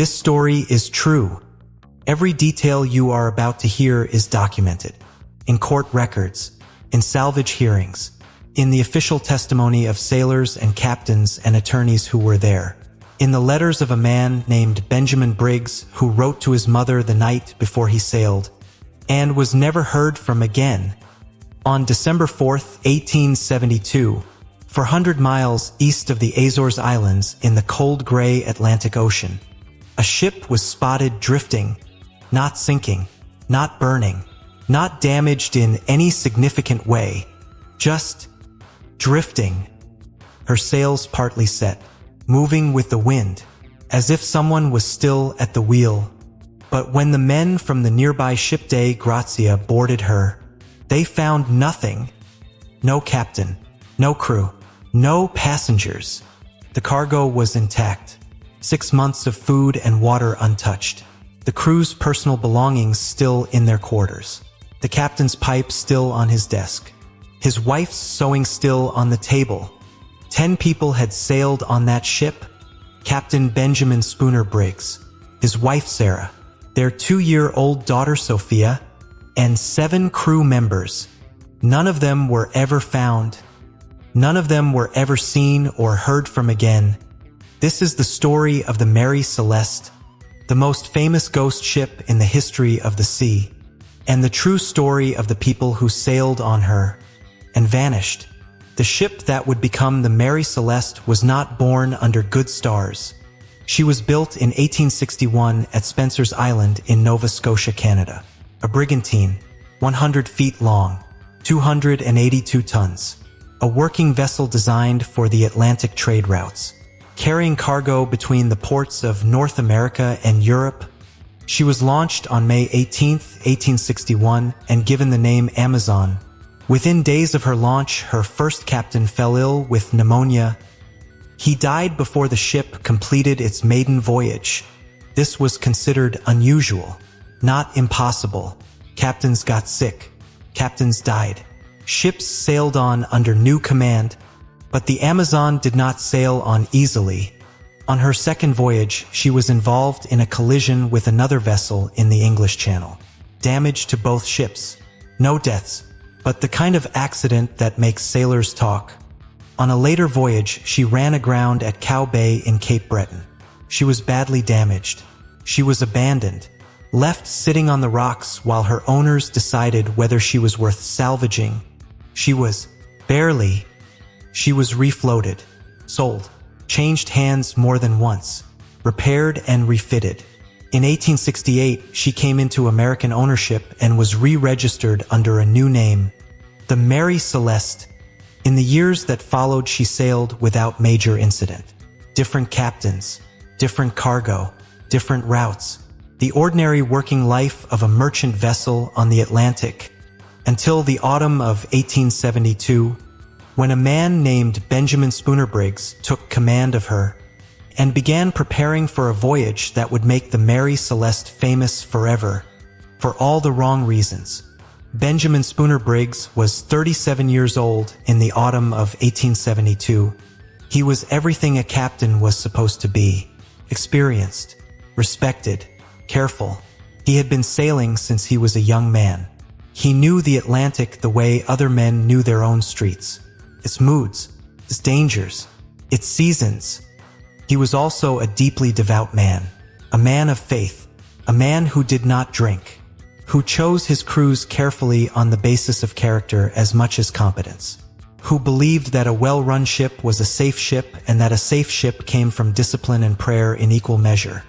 This story is true. Every detail you are about to hear is documented. In court records, in salvage hearings, in the official testimony of sailors and captains and attorneys who were there, in the letters of a man named Benjamin Briggs who wrote to his mother the night before he sailed, and was never heard from again. On December 4th, 1872, 400 miles east of the Azores Islands in the cold gray Atlantic Ocean, a ship was spotted drifting, not sinking, not burning, not damaged in any significant way, just drifting. Her sails partly set, moving with the wind, as if someone was still at the wheel. But when the men from the nearby ship Dei Gratia boarded her, they found nothing. No captain, no crew, no passengers. The cargo was intact. 6 months of food and water untouched. The crew's personal belongings still in their quarters. The captain's pipe still on his desk. His wife's sewing still on the table. 10 people had sailed on that ship. Captain Benjamin Spooner Briggs, his wife Sarah, their 2-year-old daughter Sophia, and 7 crew members. None of them were ever found. None of them were ever seen or heard from again. This is the story of the Mary Celeste, the most famous ghost ship in the history of the sea, and the true story of the people who sailed on her and vanished. The ship that would become the Mary Celeste was not born under good stars. She was built in 1861 at Spencer's Island in Nova Scotia, Canada. A brigantine, 100 feet long, 282 tons. A working vessel designed for the Atlantic trade routes, carrying cargo between the ports of North America and Europe. She was launched on May 18, 1861, and given the name Amazon. Within days of her launch, her first captain fell ill with pneumonia. He died before the ship completed its maiden voyage. This was considered unusual, not impossible. Captains got sick. Captains died. Ships sailed on under new command, but the Amazon did not sail on easily. On her second voyage, she was involved in a collision with another vessel in the English Channel. Damage to both ships. No deaths, but the kind of accident that makes sailors talk. On a later voyage, she ran aground at Cow Bay in Cape Breton. She was badly damaged. She was abandoned, left sitting on the rocks while her owners decided whether she was worth salvaging. She was barely. She was refloated, sold, changed hands more than once, repaired and refitted. In 1868, she came into American ownership and was re-registered under a new name, the Mary Celeste. In the years that followed, she sailed without major incident. Different captains, different cargo, different routes. The ordinary working life of a merchant vessel on the Atlantic, until the autumn of 1872, when a man named Benjamin Spooner Briggs took command of her and began preparing for a voyage that would make the Mary Celeste famous forever, for all the wrong reasons. Benjamin Spooner Briggs was 37 years old in the autumn of 1872. He was everything a captain was supposed to be: experienced, respected, careful. He had been sailing since he was a young man. He knew the Atlantic the way other men knew their own streets, its moods, its dangers, its seasons. He was also a deeply devout man, a man of faith, a man who did not drink, who chose his crews carefully on the basis of character as much as competence, who believed that a well-run ship was a safe ship and that a safe ship came from discipline and prayer in equal measure.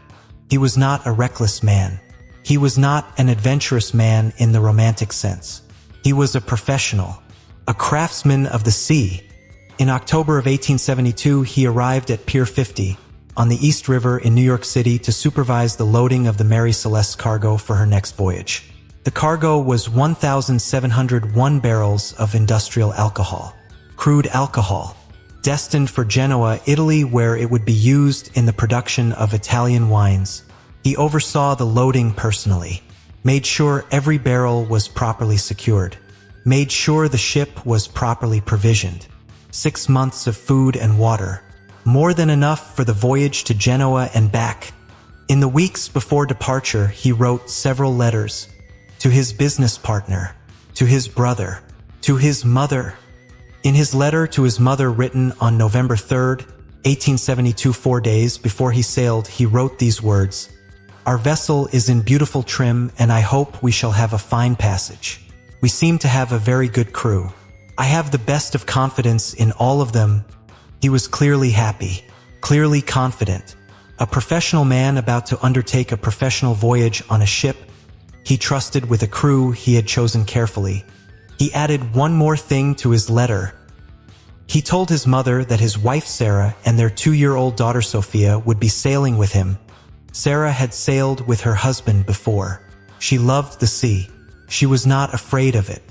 He was not a reckless man. He was not an adventurous man in the romantic sense. He was a professional, a craftsman of the sea. In October of 1872, he arrived at Pier 50 on the East River in New York City to supervise the loading of the Mary Celeste's cargo for her next voyage. The cargo was 1,701 barrels of industrial alcohol, crude alcohol, destined for Genoa, Italy, where it would be used in the production of Italian wines. He oversaw the loading personally, made sure every barrel was properly secured, made sure the ship was properly provisioned. 6 months of food and water, more than enough for the voyage to Genoa and back. In the weeks before departure, he wrote several letters to his business partner, to his brother, to his mother. In his letter to his mother written on November 3rd, 1872, 4 days before he sailed, he wrote these words: "Our vessel is in beautiful trim, and I hope we shall have a fine passage. We seem to have a very good crew. I have the best of confidence in all of them." He was clearly happy, clearly confident. A professional man about to undertake a professional voyage on a ship he trusted with a crew he had chosen carefully. He added one more thing to his letter. He told his mother that his wife Sarah and their 2-year-old daughter Sophia would be sailing with him. Sarah had sailed with her husband before. She loved the sea. She was not afraid of it.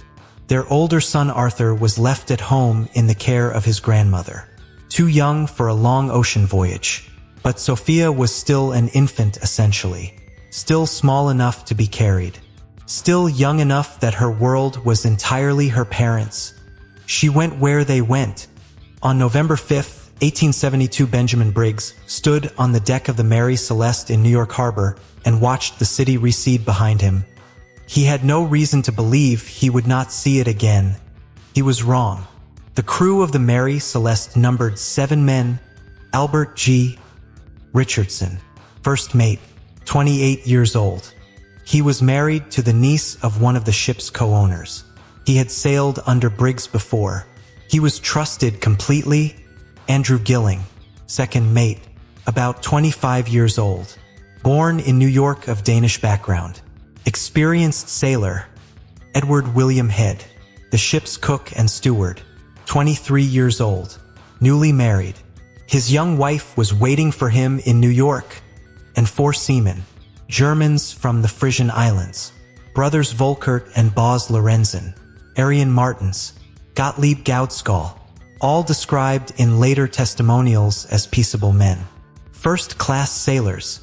Their older son Arthur was left at home in the care of his grandmother, too young for a long ocean voyage. But Sophia was still an infant essentially, still small enough to be carried, still young enough that her world was entirely her parents'. She went where they went. On November 5th, 1872, Benjamin Briggs stood on the deck of the Mary Celeste in New York Harbor and watched the city recede behind him. He had no reason to believe he would not see it again. He was wrong. The crew of the Mary Celeste numbered 7 men: Albert G. Richardson, first mate, 28 years old. He was married to the niece of one of the ship's co-owners. He had sailed under Briggs before. He was trusted completely. Andrew Gilling, second mate, about 25 years old. Born in New York of Danish background. Experienced sailor. Edward William Head, the ship's cook and steward, 23 years old, newly married. His young wife was waiting for him in New York. And 4 seamen, Germans from the Frisian Islands, brothers Volkert and Bos Lorenzen, Arian Martins, Gottlieb Gaudskall, all described in later testimonials as peaceable men. First-class sailors.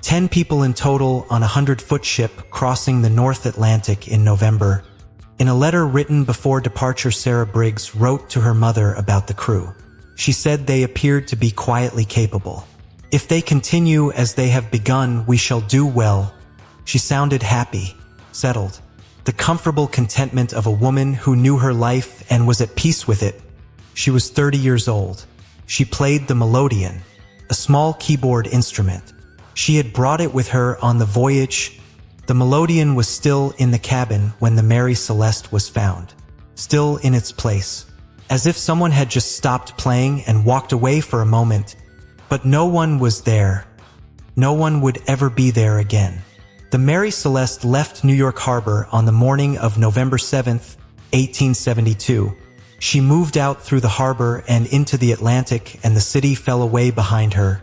10 people in total on a 100-foot ship crossing the North Atlantic in November. In a letter written before departure, Sarah Briggs wrote to her mother about the crew. She said they appeared to be quietly capable. "If they continue as they have begun, we shall do well." She sounded happy, settled. The comfortable contentment of a woman who knew her life and was at peace with it. She was 30 years old. She played the melodeon, a small keyboard instrument. She had brought it with her on the voyage. The melodeon was still in the cabin when the Mary Celeste was found, still in its place, as if someone had just stopped playing and walked away for a moment. But no one was there. No one would ever be there again. The Mary Celeste left New York Harbor on the morning of November 7th, 1872. She moved out through the harbor and into the Atlantic, and the city fell away behind her.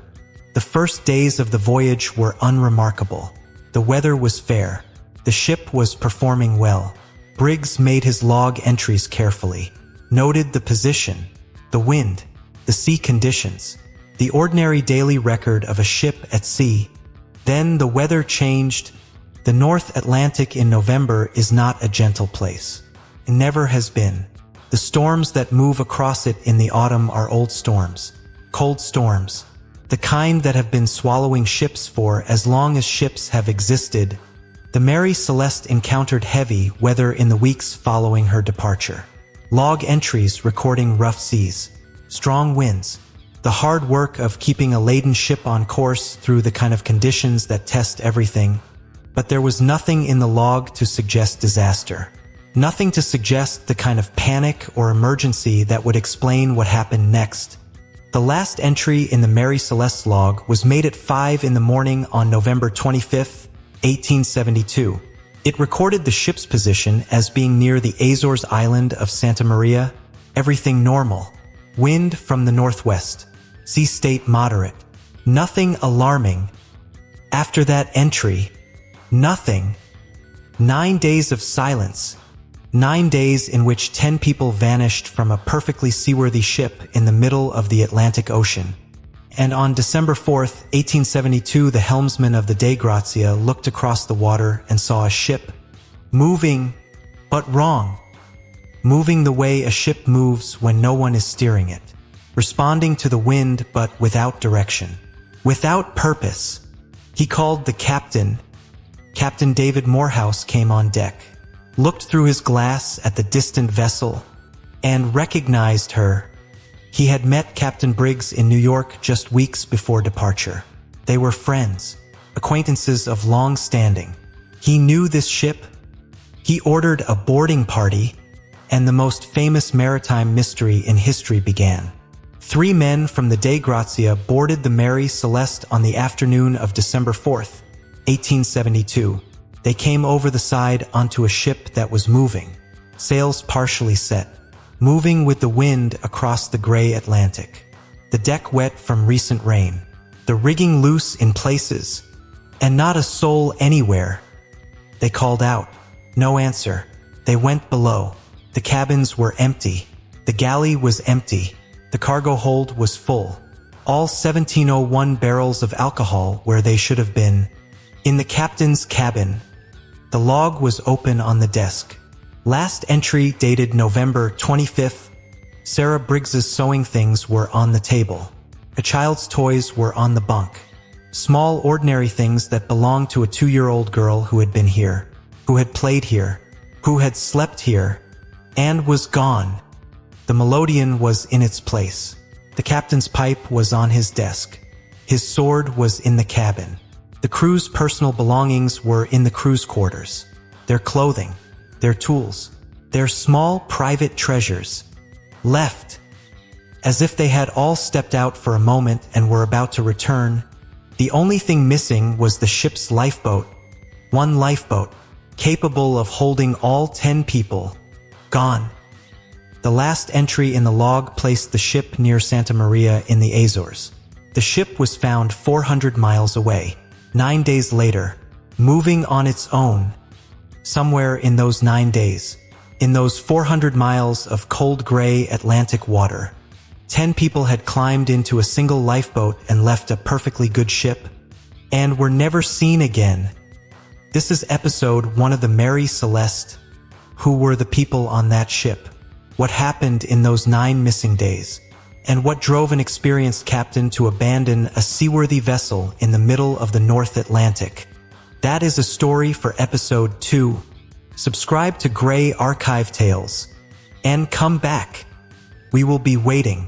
The first days of the voyage were unremarkable. The weather was fair. The ship was performing well. Briggs made his log entries carefully, noted the position, the wind, the sea conditions, the ordinary daily record of a ship at sea. Then the weather changed. The North Atlantic in November is not a gentle place. It never has been. The storms that move across it in the autumn are old storms, cold storms, the kind that have been swallowing ships for as long as ships have existed. The Mary Celeste encountered heavy weather in the weeks following her departure. Log entries recording rough seas, strong winds, the hard work of keeping a laden ship on course through the kind of conditions that test everything. But there was nothing in the log to suggest disaster. Nothing to suggest the kind of panic or emergency that would explain what happened next. The last entry in the Mary Celeste log was made at 5 in the morning on November 25th, 1872. It recorded the ship's position as being near the Azores island of Santa Maria. Everything normal. Wind from the northwest. Sea state moderate. Nothing alarming. After that entry, nothing. 9 days of silence. 9 days in which 10 people vanished from a perfectly seaworthy ship in the middle of the Atlantic Ocean. And on December 4th, 1872, the helmsman of the Dei Gratia looked across the water and saw a ship moving, but wrong. Moving the way a ship moves when no one is steering it. Responding to the wind, but without direction. Without purpose. He called the captain. Captain David Morehouse came on deck, looked through his glass at the distant vessel, and recognized her. He had met Captain Briggs in New York just weeks before departure. They were friends, acquaintances of long standing. He knew this ship. He ordered a boarding party, and the most famous maritime mystery in history began. 3 men from the Dei Gratia boarded the Mary Celeste on the afternoon of December 4th, 1872. They came over the side onto a ship that was moving, sails partially set, moving with the wind across the gray Atlantic. The deck wet from recent rain, the rigging loose in places, and not a soul anywhere. They called out. No answer. They went below. The cabins were empty. The galley was empty. The cargo hold was full. All 1701 barrels of alcohol where they should have been. In the captain's cabin. The log was open on the desk. Last entry dated November 25th. Sarah Briggs's sewing things were on the table. A child's toys were on the bunk. Small ordinary things that belonged to a 2-year-old girl who had been here, who had played here, who had slept here, and was gone. The melodeon was in its place. The captain's pipe was on his desk. His sword was in the cabin. The crew's personal belongings were in the crew's quarters. Their clothing, their tools, their small private treasures. Left. As if they had all stepped out for a moment and were about to return. The only thing missing was the ship's lifeboat. One lifeboat, capable of holding all 10 people. Gone. The last entry in the log placed the ship near Santa Maria in the Azores. The ship was found 400 miles away, 9 days later, moving on its own. Somewhere in those 9 days, in those 400 miles of cold gray Atlantic water, 10 people had climbed into a single lifeboat and left a perfectly good ship, and were never seen again. This is episode 1 of the Mary Celeste. Who were the people on that ship? What happened in those 9 missing days? And what drove an experienced captain to abandon a seaworthy vessel in the middle of the North Atlantic? That is a story for episode 2. Subscribe to Grey Archive Tales and come back. We will be waiting.